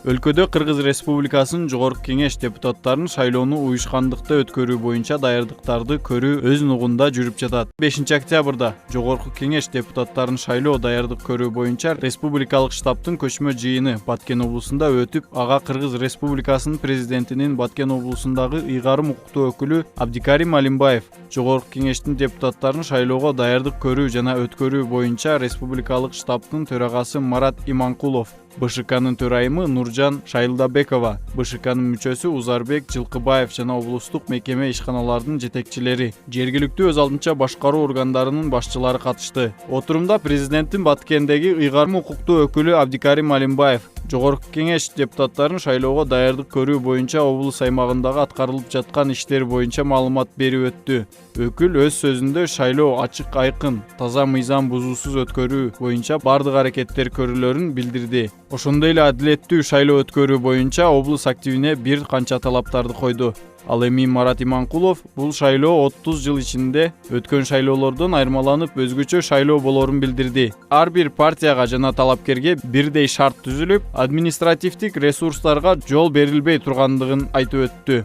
Өлкөдө Кыргыз Республикасынын Жогорку Кеңеш депутаттарын шайлоону уюшкандыкта өткөрүү боюнча даярдыктарды көрүү өз нугунда жүрүп жатат. 5 октябрда Жогорку Кеңеш депутаттарын шайлоо даярдык көрүү боюнча республикалык штабтын көчмө жыйыны Баткен облусунда өтүп, ага Кыргыз Республикасынын президентинин Баткен облусундагы ыйгарым укуктуу өкүлү Абдикарим Алимбаев Жогорку Кеңештин депутаттарын шайлоого даярдык көрүү жана өткөрүү боюнча республикалык штабтын төрагасы Марат Иманкулов, БШКнын төрайымы Нуржан Шайылдабекова, БШКнын мүчөсү Узарбек Жылкыбаев жана облустук мекеме ишканалардын жетекчилери, жергиликтүү өз алдынча башкаруу органдарынын башчылары катышты. Отурумда президенттин Баткендеги ыйгарым укуктуу өкүлү Абдикарим Алимбаев Жогорку Кеңеш депутаттарын шайлоого даярдык көрүү боюнча облус аймагындагы аткарылып жаткан иштер боюнча маалымат берип өттү. Өкүл өз сөзүндө шайлоо ачык, айкын, таза мыйзам бузуусуз өткөрүү боюнча бардык аракеттер көрүлөрүн билдирди. Ошондой эле адилеттүү шайлоо өткөрүү боюнча облус активине бир канча талаптарды койду. Ал эми Марат Иманкулов бул шайлоо 30 жыл ичинде өткөн шайлоолордон айырмаланып өзгөчө шайлоо болорун билдирди. Ар бир партияга жана талапкерге бирдей шарт түзүлүп, административдик ресурстарга жол берилбей тургандыгын айтып өттү.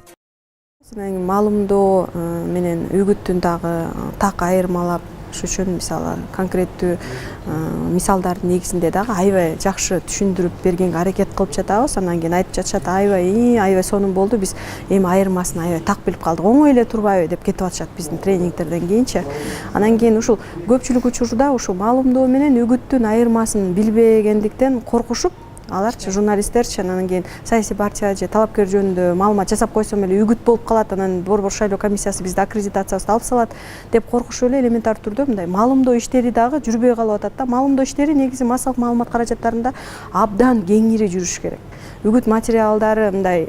Маалымдоо менен үгүттүн дагы так айырмалап, ошол үчүн мисалы конкреттүү мисалдардын негизинде дагы аябай жакшы түшүндүрүп бергенге аракет кылып жатабыз. Анан кийин айтып жатышат, аябай сонун болду, биз эми айырмасын аябай так билип калдык, оңой эле турбайбы деп кетип атышат биздин тренингтерден кийинчи. Анан кийин ушул көпчүлүк учурда ушул маалымдоо менен үгүттүн айырмасын билбегендиктен коркушуп, аларчы журналисттерчи анан кийин саясий партия же талапкер жөнүндө маалымат жасап койсом эле үгүт болуп калат, анан борбор шайлоо комиссиясы бизди аккредитациябызды алып салат деп коркушуп эле элементар түрдө мындай маалымдоо иштери дагы жүрбөй калып атат да. Маалымдоо иштери негизи массалык маалымат каражаттарында абдан кеңири жүрүш керек. Үгүт материалдары мындай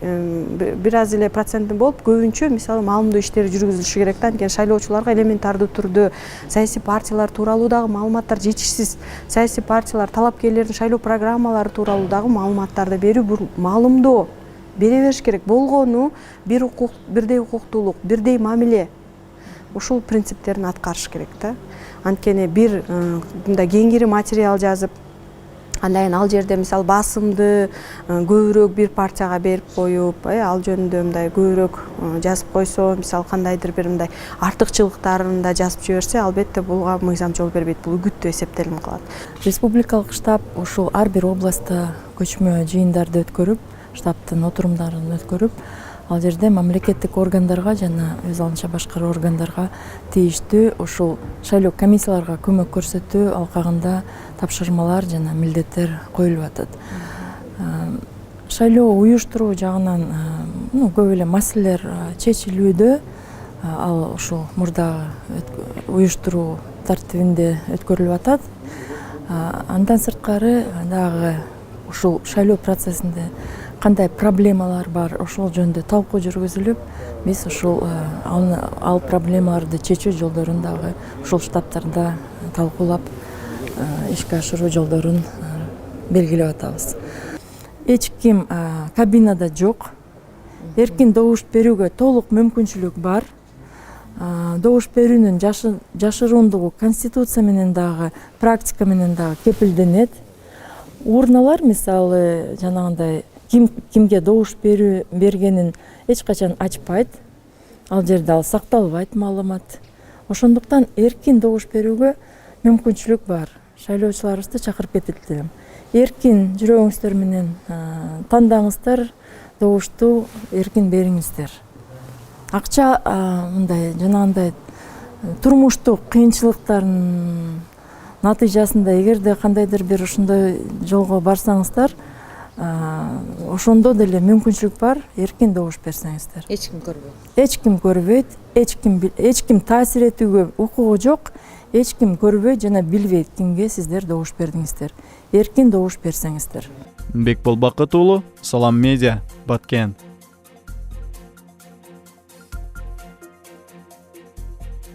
бир аз эле проценттин болуп, көбүнчө мисалы маалымдоо иштери жүргүзүлүшү керек да. Анткени шайлоочуларга элементардуу түрдө саясий партиялар тууралуу дагы маалыматтар жетишсиз. Саясий партиялар талапкерлердин шайлоо программалары тууралуу дагы маалыматтарды берүү, бул маалымдоо бере бериш керек. Болгону бир укук, бирдей укуктуулук, бирдей мамиле. Ушул принциптерин аткарыш керек да. Анткени бир мындай кеңири материал жазып, андан кийин ал жерде мисалы басымды көбүрөөк бир партияга берип коюп, ал жөнүндө мындай көбүрөөк жазып койсо, мисалы кандайдыр бир мындай артыкчылыктарын да жазып жиберсе, албетте буга мыйзам жол бербейт, бул үгүттүү эсептелип калат. Республикалык штаб ушул ар бир областта көчмө жыйындарды өткөрүп, штабтын отурумдарын өткөрүп, ал жерде мамлекеттик органдарга жана өз алдынча башкаруу органдарга тийиштүү ушул шайлоо комиссияларга көмөк көрсөтүү алкагында тапшырмалар жана милдеттер коюлуп атат. Шайлоо уюштуруу жагынан көп эле маселелер чечилүүдө, ал ушул мурдагы уюштуруу тартибинде өткөрүлүп атат. Андан сырткары дагы ушул шайлоо процессинде кандай проблемалар бар, ошол жөнүндө талкуу жүргүзүлүп, биз ушул ал проблемаларды чечүү жолдорун дагы ушул штабтарда талкуулап ишке ашыруу жолдорун белгилеп атабыз. Эч ким кабинада жок. Эркин добуш берүүгө толук мүмкүнчүлүк бар. Добуш берүүнүн жашырундугу конституция менен дагы, практика менен дагы кепилденет. Урналар мисалы жанагындай кимге добуш бергенин эч качан ачпайт. Ал жерде ал сакталбайт маалымат. Ошондуктан эркин добуш берүүгө мүмкүнчүлүк бар. Шайлоочуларыбызды чакырып кетет элем. Эркин жүрөгүңүздөр менен тандаңыздар, добушту эркин бериңиздер. Акча мындай жанагындай турмуштук кыйынчылыктардын натыйжасында эгерде кандайдыр бир ушундай жолго барсаңыздар, ошондо деле мүмкүнчүлүк бар, эркин добуш берсеңиздер. Эч ким көрбөйт. Эч ким көрбөйт, эч ким таасир этүүгө укугу жок, эч ким көрбөйт жана билбейт кимге сиздер добуш бердиңиздер. Эркин добуш берсеңиздер. Бекбол Бакыт уулу, Салам Медиа, Баткен.